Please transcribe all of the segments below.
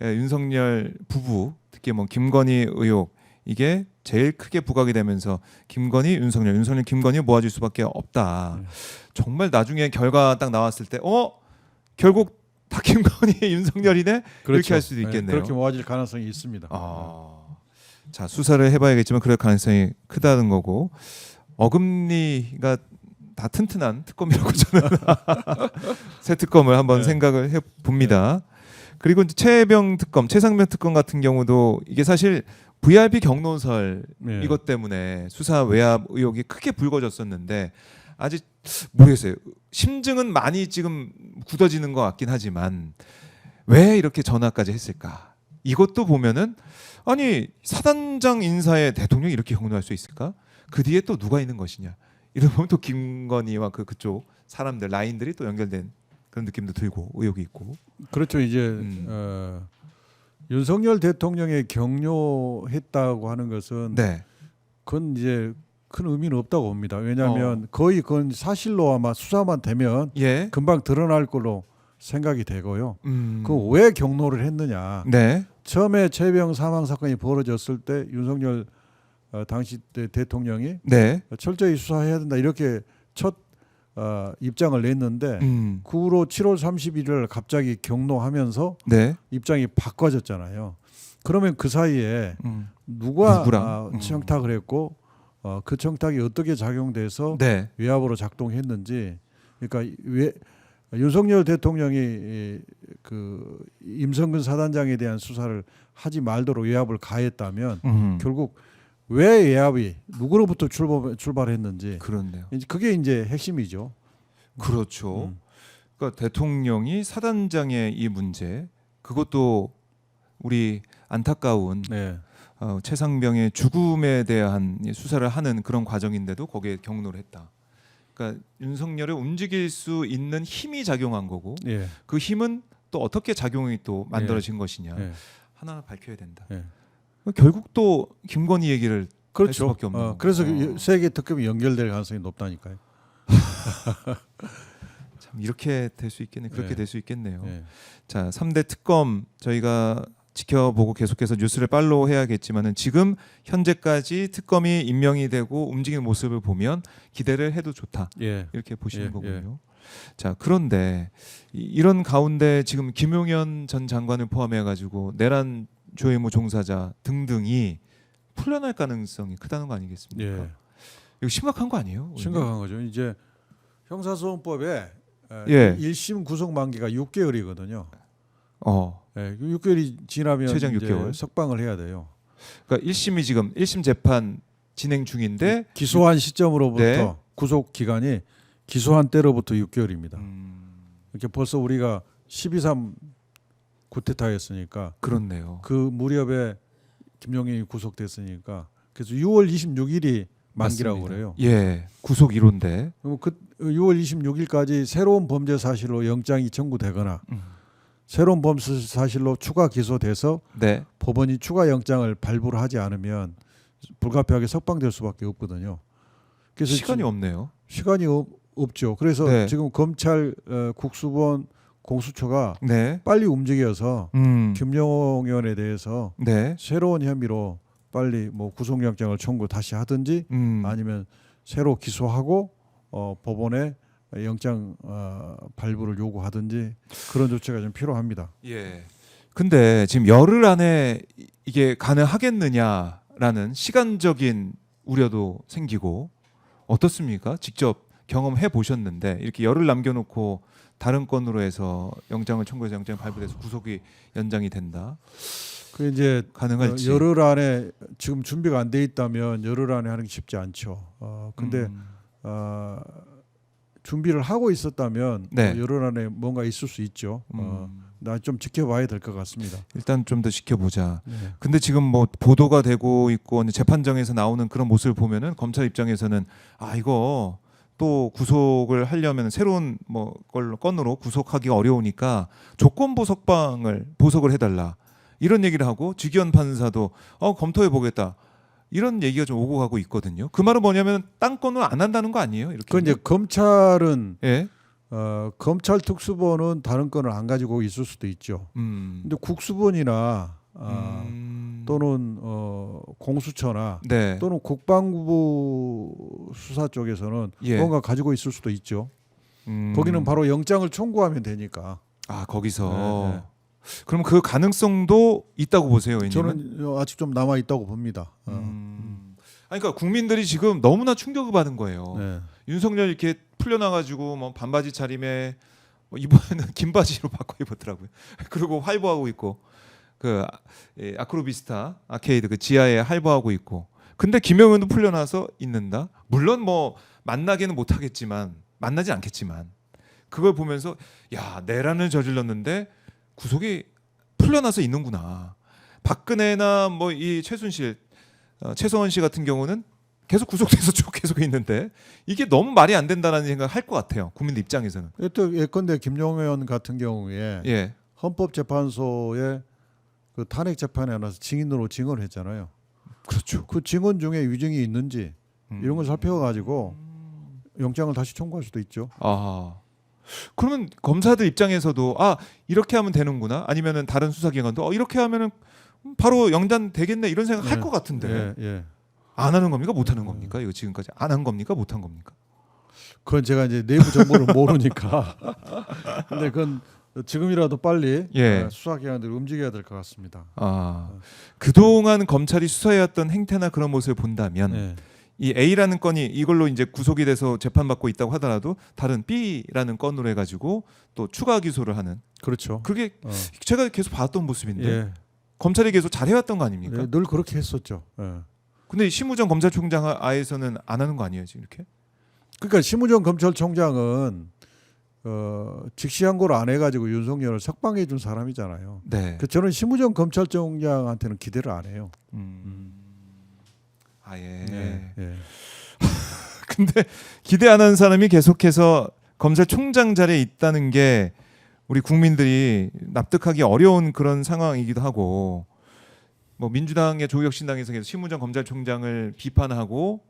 윤석열 부부 특히 뭐 김건희 의혹 이게 제일 크게 부각이 되면서 김건희, 윤석열, 김건희 모아질 수밖에 없다. 정말 나중에 결과 딱 나왔을 때 결국 다 김건희, 윤석열이네 그렇죠. 이렇게 할 수도 있겠네요. 그렇게 모아질 가능성이 있습니다. 자, 수사를 해봐야겠지만 그럴 가능성이 크다는 거고 어금니가 다 튼튼한 특검이라고 저는 새 특검을 한번 생각을 해봅니다. 그리고 이제 최혜병 특검, 최상병 특검 같은 경우도 이게 사실 VIP 경로설 이것 때문에 수사 외압 의혹이 크게 불거졌었는데 아직 모르겠어요. 심증은 많이 지금 굳어지는 것 같긴 하지만 왜 이렇게 전화까지 했을까? 이것도 보면은 아니 사단장 인사에 대통령이 이렇게 경로할 수 있을까? 그 뒤에 또 누가 있는 것이냐? 이러면 보면 또 김건희와 그쪽 사람들 라인들이 또 연결된 그런 느낌도 들고 의혹이 있고. 그렇죠. 이제 윤석열 대통령의 경료했다고 하는 것은 그건 이제 큰 의미는 없다고 봅니다. 왜냐하면 거의 그건 사실로 아마 수사만 되면 금방 드러날 걸로 생각이 되고요. 그 왜 경로를 했느냐? 처음에 최혜병 사망 사건이 벌어졌을 때 윤석열 당시 때 대통령이 철저히 수사해야 된다 이렇게 첫 입장을 냈는데 그 후로 7월 31일 갑자기 경로하면서 입장이 바꿔졌잖아요. 그러면 그 사이에 누가 청탁을 했고 그 청탁이 어떻게 작용돼서 외압으로 작동했는지, 그러니까 왜 윤석열 대통령이 그 임성근 사단장에 대한 수사를 하지 말도록 외압을 가했다면 결국 왜 외압이 누구로부터 출발했는지 그렇네요. 그게 이제 핵심이죠. 그렇죠. 그러니까 대통령이 사단장의 이 문제 그것도 우리 안타까운 최상병의 죽음에 대한 수사를 하는 그런 과정인데도 거기에 경로를 했다. 그러니까 윤석열을 움직일 수 있는 힘이 작용한 거고 그 힘은 또 어떻게 작용이 또 만들어진 것이냐 하나 밝혀야 된다. 결국 또 김건희 얘기를 할 수밖에 없는 거고. 그래서 세 개 특검이 연결될 가능성이 높다니까요. 참 이렇게 될 수 있겠네. 그렇게 될 수 있겠네요. 자, 3대 특검 저희가 지켜보고 계속해서 뉴스를 팔로우 해야겠지만은 지금 현재까지 특검이 임명이 되고 움직이는 모습을 보면 기대를 해도 좋다. 이렇게 보시는 거군요. 자, 그런데 이런 가운데 지금 김용현 전 장관을 포함해 가지고 내란 조혜모 종사자 등등이 풀려날 가능성이 크다는 거 아니겠습니까? 이거 심각한 거 아니에요? 심각한 거죠. 이제 형사소송법에 1심 구속 만기가 6개월이거든요. 6개월이 지나면 최장 6개월 석방을 해야 돼요. 그러니까 1심이 지금 1심 재판 진행 중인데 기소한 시점으로부터 구속 기간이 기소한 때로부터 6개월입니다. 이렇게 벌써 우리가 12.3 구테타였으니까 그렇네요. 그 무렵에 김용현이 구속됐으니까 그래서 6월 26일이 만기라고 그래요. 구속 1호인데. 그럼 그 6월 26일까지 새로운 범죄 사실로 영장이 청구되거나 새로운 범죄 사실로 추가 기소돼서 법원이 추가 영장을 발부를 하지 않으면 불가피하게 석방될 수밖에 없거든요. 그래서 시간이 없네요. 시간이 없죠. 그래서 지금 검찰 국수본 공수처가 빨리 움직여서 김용현에 대해서 새로운 혐의로 빨리 뭐 구속영장을 청구 다시 하든지 아니면 새로 기소하고 법원에 영장 발부를 요구하든지 그런 조치가 좀 필요합니다. 근데 지금 열흘 안에 이게 가능하겠느냐라는 시간적인 우려도 생기고 어떻습니까? 직접 경험해 보셨는데 이렇게 열흘 남겨놓고 다른 건으로 해서 영장을 청구해서 영장 발부돼서 구속이 연장이 된다. 그 이제 가능할지. 열흘 안에 지금 준비가 안 돼 있다면 열흘 안에 하는 게 쉽지 않죠. 근데 준비를 하고 있었다면 열흘 안에 뭔가 있을 수 있죠. 나 좀 지켜봐야 될 것 같습니다. 일단 좀 더 지켜보자. 근데 지금 뭐 보도가 되고 있고 재판정에서 나오는 그런 모습을 보면은 검찰 입장에서는 이거 또 구속을 하려면 새로운 뭐 건으로 구속하기가 어려우니까 조건부 보석을 해달라 이런 얘기를 하고 주기현 판사도 검토해 보겠다 이런 얘기가 좀 오고 가고 있거든요. 그 말은 뭐냐면 딴 건은 안 한다는 거 아니에요? 이렇게. 그 이제 검찰은 검찰 특수본은 다른 건을 안 가지고 있을 수도 있죠. 근데 국수본이나 또는 공수처나 네. 또는 국방부 수사 쪽에서는 예. 뭔가 가지고 있을 수도 있죠. 거기는 바로 영장을 청구하면 되니까. 아 거기서. 네, 네. 그럼 그 가능성도 있다고 보세요, 의원님은? 저는 아직 좀 남아 있다고 봅니다. 아니, 그러니까 국민들이 지금 너무나 충격을 받은 거예요. 네. 윤석열 이렇게 풀려나가지고 뭐 반바지 차림에 뭐 이번에는 긴 바지로 바꿔 입었더라고요. 그리고 활보하고 있고 그 아크로비스타 아케이드 그 지하에 활보하고 있고. 근데 김영현도 풀려나서 있는다. 물론 뭐 만나기는 못하겠지만 만나지 않겠지만 그걸 보면서 야 내란을 저질렀는데 구속이 풀려나서 있는구나. 박근혜나 뭐 이 최순실, 최성원 씨 같은 경우는 계속 구속돼서 쭉 계속 있는데 이게 너무 말이 안 된다라는 생각을 할 것 같아요. 국민들 입장에서는. 또 예컨대 김용현 같은 경우에 예. 헌법재판소에 그 탄핵 재판에 나서 증인으로 증언을 했잖아요. 그렇죠. 그 증언 중에 유증이 있는지 이런 걸 살펴가지고 영장을 다시 청구할 수도 있죠. 아. 그러면 검사들 입장에서도 아 이렇게 하면 되는구나 아니면은 다른 수사기관도 이렇게 하면은 바로 영장 되겠네 이런 생각 할 것 같은데 안 하는 겁니까 못 하는 겁니까 이거 지금까지 안 한 겁니까 못 한 겁니까? 그건 제가 이제 내부 정보를 모르니까 근데 그건 지금이라도 빨리 수사기관들이 움직여야 될 것 같습니다. 아 그동안 검찰이 수사해왔던 행태나 그런 모습을 본다면 이 A라는 건이 이걸로 이제 구속이 돼서 재판받고 있다고 하더라도 다른 B라는 건으로 해가지고 또 추가 기소를 하는 그렇죠. 그게 제가 계속 봤던 모습인데 검찰이 계속 잘해왔던 거 아닙니까? 늘 그렇게 했었죠. 근데 심우정 검찰총장 하에서는 안 하는 거 아니에요 지금 이렇게? 그러니까 심우정 검찰총장은 직시항고를 안 해가지고 윤석열을 석방해 준 사람이잖아요. 네. 그 저는 심우정 검찰총장한테는 기대를 안 해요. 아예. 근데 기대 안 하는 사람이 계속해서 검찰총장 자리에 있다는 게 우리 국민들이 납득하기 어려운 그런 상황이기도 하고 뭐 민주당의 조국혁신당에서 계속 심우정 검찰총장을 비판하고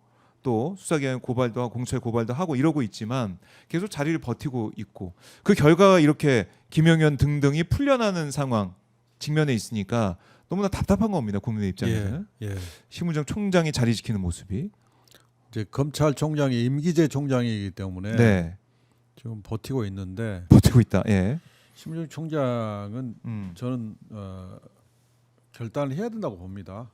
또 수사기관 고발도 하고 공수처 고발도 하고 이러고 있지만 계속 자리를 버티고 있고 그 결과가 이렇게 김영현 등등이 풀려나는 상황 직면에 있으니까 너무나 답답한 겁니다 국민의 입장에서는. 심우정 총장이 자리 지키는 모습이 이제 검찰총장이 임기제 총장이기 때문에 지금 버티고 있는데 버티고 있다. 예. 심우정 총장은 저는 결단을 해야 된다고 봅니다.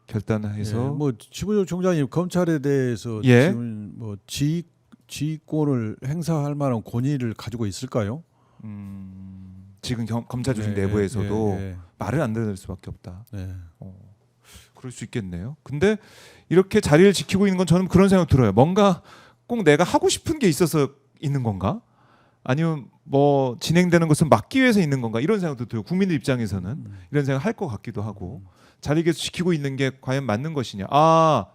결단해서 뭐 심우정 총장이 검찰에 대해서 지금 뭐 지휘권을 행사할 만한 권위를 가지고 있을까요? 지금 검찰 조직 내부에서도 말을 안 들을 수밖에 없다. 그럴 수 있겠네요. 근데 이렇게 자리를 지키고 있는 건 저는 그런 생각 들어요. 뭔가 꼭 내가 하고 싶은 게 있어서 있는 건가? 아니면 뭐 진행되는 것은 막기 위해서 있는 건가? 이런 생각도 들어요. 국민들 입장에서는 이런 생각 할 것 같기도 하고 자리 계속 지키고 있는 게 과연 맞는 것이냐? 아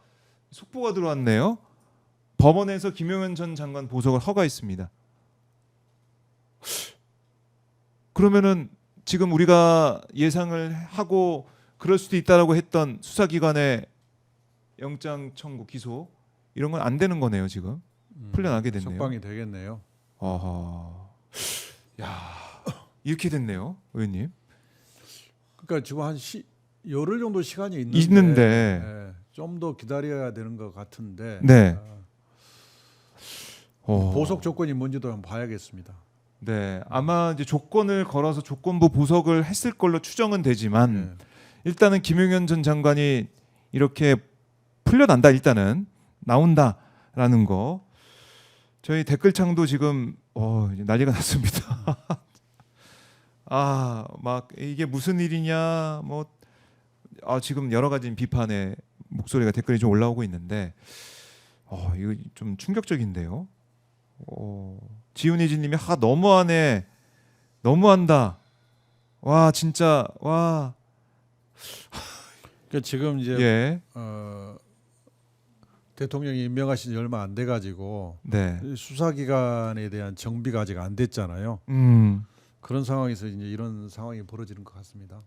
속보가 들어왔네요. 법원에서 김용현 전 장관 보석을 허가했습니다. 그러면은 지금 우리가 예상을 하고 그럴 수도 있다라고 했던 수사기관의 영장 청구 기소 이런 건 안 되는 거네요 지금. 풀려나게 됐네요. 석방이 되겠네요. 야 이렇게 됐네요 의원님. 그러니까 지금 한 열흘 정도 시간이 있는데 좀 더 기다려야 되는 것 같은데 보석 조건이 뭔지도 한번 봐야겠습니다. 네, 아마 이제 조건을 걸어서 조건부 보석을 했을 걸로 추정은 되지만 일단은 김용현 전 장관이 이렇게 풀려난다 일단은 나온다라는 거 저희 댓글창도 지금 이제 난리가 났습니다. 막 이게 무슨 일이냐 뭐 지금 여러 가지 비판의 목소리가 댓글이 좀 올라오고 있는데 이거 좀 충격적인데요. 지훈이지님이 너무하네, 너무한다. 와 진짜 와. 그러니까 지금 이제 대통령이 임명하신 지 얼마 안 돼 가지고 수사기관에 대한 정비가 아직 안 됐잖아요. 그런 상황에서 이제 이런 상황이 벌어지는 것 같습니다.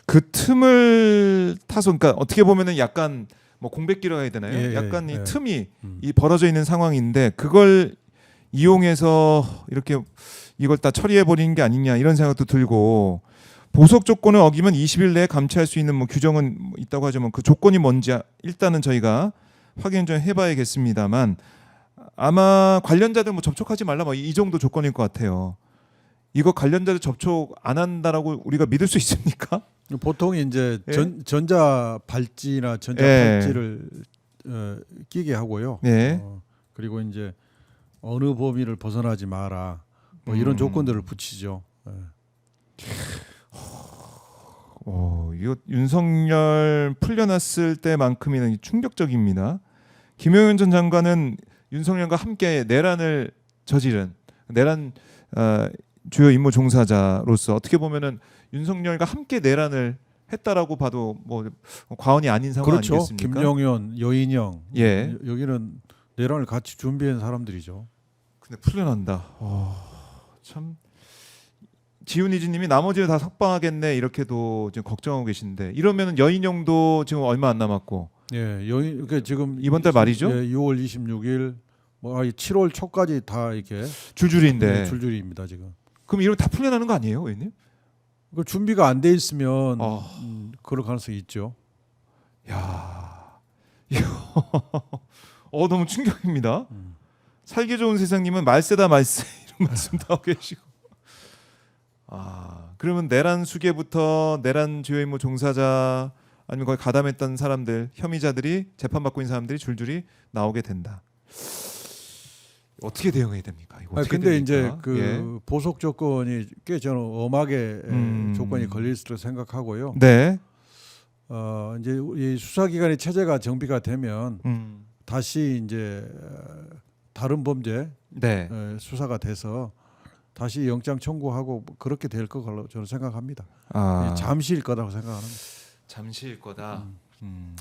그 틈을 타서 그러니까 어떻게 보면은 약간 뭐 공백기라 해야 되나요? 예, 약간 예. 이 틈이 이 벌어져 있는 상황인데 그걸 이용해서 이렇게 이걸 다 처리해 버리는 게 아니냐 이런 생각도 들고 보석 조건을 어기면 20일 내에 감치할 수 있는 뭐 규정은 있다고 하지만 그 조건이 뭔지 일단은 저희가 확인 좀 해봐야겠습니다만 아마 관련자들 뭐 접촉하지 말라 뭐 이 정도 조건일 것 같아요. 이거 관련자들 접촉 안 한다라고 우리가 믿을 수 있습니까? 보통 이제 예? 전자 발찌나 전자 예. 팔찌를 끼게 하고요. 예. 그리고 이제 어느 범위를 벗어나지 마라. 뭐 이런 조건들을 붙이죠. 예. 이거 윤석열 풀려났을 때만큼이나 충격적입니다. 김용현 전 장관은 윤석열과 함께 내란을 저지른 내란 주요 임무 종사자로서 어떻게 보면은 윤석열과 함께 내란을 했다라고 봐도 뭐 과언이 아닌 상황 그렇죠. 아니겠습니까? 김용현, 여인영, 예. 여기는 내란을 같이 준비한 사람들이죠. 근데 풀려난다. 참 지훈이지님이 나머지를 다 석방하겠네 이렇게도 지금 걱정하고 계신데 이러면은 여인영도 지금 얼마 안 남았고. 예, 여인 그러니까 지금 이번 달 말이죠? 예, 6월 26일 뭐 7월 초까지 다 이렇게 줄줄이인데. 줄줄이입니다 지금. 그럼 이러면 다 풀려나는 거 아니에요, 의원님? 그 준비가 안 돼 있으면 그럴 가능성이 있죠. 야, 이거 너무 충격입니다. 살기 좋은 세상님은 말세다 말세 이런 말씀도 하고 계시고. 그러면 내란 수계부터 내란 주요 임무 종사자 아니면 거기 가담했던 사람들 혐의자들이 재판받고 있는 사람들이 줄줄이 나오게 된다. 어떻게 대응해야 됩니까? 이거 어떻게 근데 됩니까? 이제 그 예. 보석 조건이 꽤 저는 엄하게 조건이 걸릴 수도 생각하고요. 네. 이제 이 수사기관의 체제가 정비가 되면 다시 이제 다른 범죄 네. 수사가 돼서 다시 영장 청구하고 그렇게 될 걸로 저는 생각합니다. 잠시일 거라고 생각합니다. 잠시일 거다.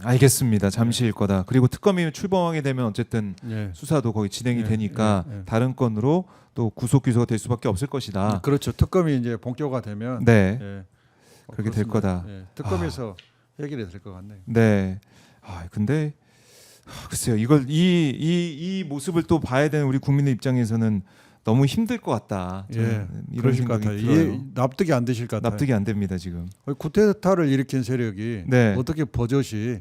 알겠습니다. 잠시일 거다. 그리고 특검이 출범하게 되면 어쨌든 예. 수사도 거의 진행이 되니까 다른 건으로 또 구속 기소가 될 수밖에 없을 것이다. 그렇죠. 특검이 이제 본격화 되면 네. 예. 그렇게 될 거다. 예. 특검에서 해결이 될 것 같네요. 네. 근데 글쎄요. 이걸 이 모습을 또 봐야 되는 우리 국민의 입장에서는 너무 힘들 것 같다. 예. 이런 생각이 들어요. 납득이 안 되실 것 같아요. 납득이 안 됩니다 지금. 쿠데타를 일으킨 세력이 네. 어떻게 버젓이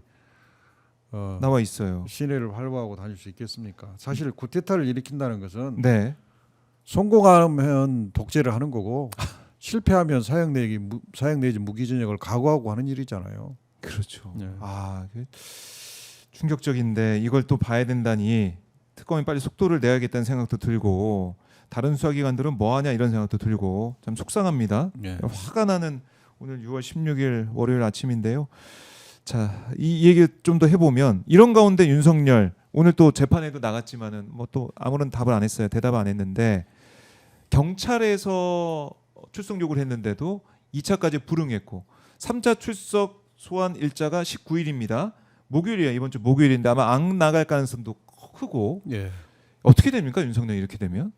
나와 있어요. 시내를 활보하고 다닐 수 있겠습니까? 사실 쿠데타를 일으킨다는 것은 네. 성공하면 독재를 하는 거고 실패하면 사형 내지 무기징역을 각오하고 하는 일이잖아요. 그렇죠. 네. 충격적인데 이걸 또 봐야 된다니 특검이 빨리 속도를 내야겠다는 생각도 들고 다른 수사기관들은 뭐하냐 이런 생각도 들고 참 속상합니다. 네. 화가 나는 오늘 6월 16일 월요일 아침인데요. 자, 이 얘기 좀 더 해보면 이런 가운데 윤석열 오늘 또 재판에도 나갔지만은 뭐 또 아무런 답을 안 했어요. 대답을 안 했는데 경찰에서 출석 요구를 했는데도 2차까지 불응했고 3차 출석 소환 일자가 19일입니다. 목요일이에요. 이번 주 목요일인데 아마 안 나갈 가능성도 크고 예. 어떻게 됩니까 윤석열 이렇게 되면?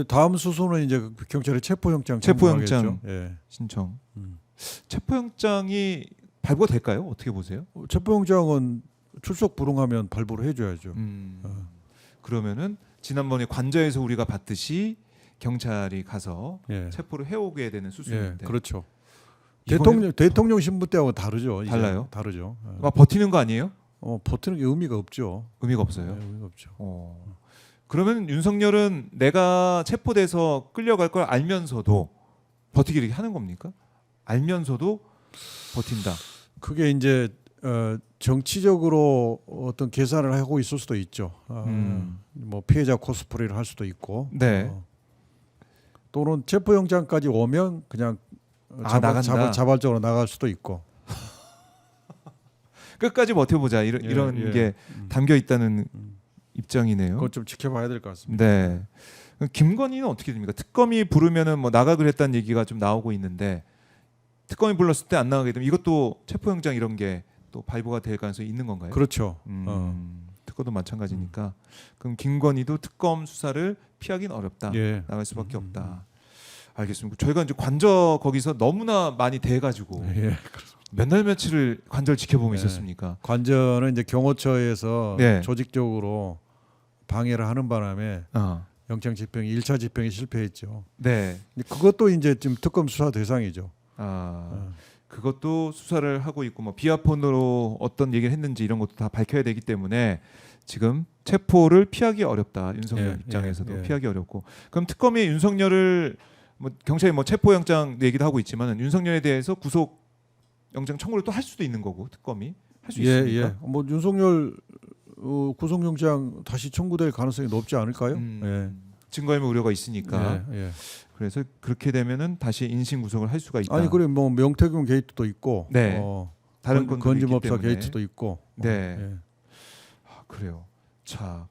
다음 수순은 이제 경찰의 체포영장 예. 신청. 체포영장이 발부가 될까요? 어떻게 보세요? 체포영장은 출석 불응하면 발부를 해줘야죠. 그러면은 지난번에 관저에서 우리가 봤듯이 경찰이 가서 예. 체포를 해오게 되는 수순인데. 예. 그렇죠. 대통령 신분 때하고 다르죠. 이제. 달라요? 다르죠. 버티는 거 아니에요? 버티는 게 의미가 없죠. 의미가 없어요. 네, 의미가 없죠. 그러면 윤석열은 내가 체포돼서 끌려갈 걸 알면서도 버티기를 하는 겁니까? 알면서도 버틴다. 그게 이제 정치적으로 어떤 계산을 하고 있을 수도 있죠. 뭐 피해자 코스프레를 할 수도 있고. 네. 또는 체포영장까지 오면 그냥 나간다. 자발적으로 나갈 수도 있고. 끝까지 버텨보자 이런 게 담겨 있다는 입장이네요. 그건 좀 지켜봐야 될 것 같습니다. 네. 김건희는 어떻게 됩니까? 특검이 부르면은 뭐 나가 그랬다는 얘기가 좀 나오고 있는데 특검이 불렀을 때 안 나가게 되면 이것도 체포영장 이런 게 또 발부가 될 가능성이 있는 건가요? 그렇죠. 특검도 마찬가지니까 그럼 김건희도 특검 수사를 피하기는 어렵다. 예. 나갈 수밖에 없다. 알겠습니다. 저희가 이제 관저 거기서 너무나 많이 돼가지고 예. 몇 날 며칠을 관절 지켜보고 있었습니까? 관절은 이제 경호처에서 네. 조직적으로 방해를 하는 바람에 영장 집행이 1차 집행이 실패했죠. 네. 그것도 이제 지금 특검 수사 대상이죠. 그것도 수사를 하고 있고 뭐 비아폰으로 어떤 얘기를 했는지 이런 것도 다 밝혀야 되기 때문에 지금 체포를 피하기 어렵다. 윤석열 입장에서도 피하기 어렵고. 그럼 특검이 윤석열을 뭐 경찰이 뭐 체포영장 얘기도 하고 있지만 윤석열에 대해서 구속영장 청구를 또 할 수도 있는 거고 특검이 할 수 있습니까? 뭐 윤석열 구속영장 다시 청구될 가능성이 높지 않을까요? 증거인멸 우려가 있으니까. 그래서 그렇게 되면은 다시 인신 구속을 할 수가 있다. 아니 그래 뭐 명태균 게이트도 있고, 다른 건지법사 게이트도 있고. 네. 그래요. 자.